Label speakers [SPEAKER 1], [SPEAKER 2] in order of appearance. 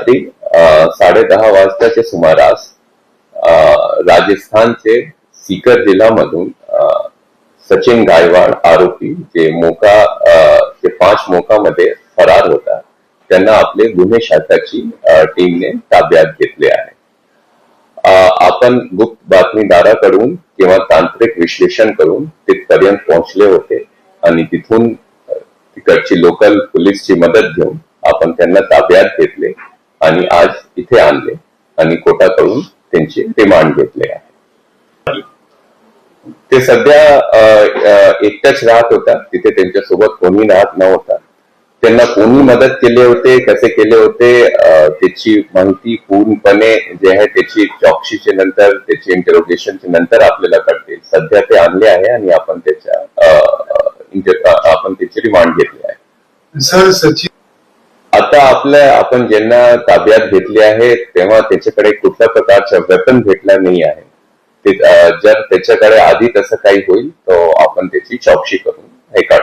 [SPEAKER 1] रात्री 10:30 वाजताच्या सुमारास राजस्थानचे सीकर जिल्ह्यामधून सचिन गायवाड आरोपी जे 5 मोकामध्ये फरार होता, त्यांना आपले गुन्हे शाखाची टीमने ताब्यात घेतले आहे. आपण गुप्त बातमीदाराकडून किंवा तांत्रिक विश्लेषण करून तिथपर्यंत पोहोचले होते आणि तिथून तिकडची लोकल पोलीसची मदत घेऊन आपण त्यांना ताब्यात घेतले आणि आज इथे आणले आणि कोर्टाकडून त्यांचे रिमांड घेतले आहे. ते सध्या एकटाच राहत होता, तिथे त्यांच्यासोबत कोणी राहत नव्हता. त्यांना कोणी मदत केले होते, कसे केले होते, त्याची माहिती पूर्णपणे जे आहे त्याची चौकशीच्या नंतर, त्याची इंटरोगेशनच्या नंतर आपल्याला कळते. सध्या ते आणले आहे आणि आपण त्याचे रिमांड घेतले आहे.
[SPEAKER 2] सर सचिन
[SPEAKER 1] आता आपण ज्यांना ताब्यात घेतले आहे तेव्हा त्याच्याकडे कुठल्या प्रकारचा वेपन भेटला नाही आहे. जर त्याच्याकडे आधी तसं काही होईल तर आपण त्याची चौकशी करून हे काढू.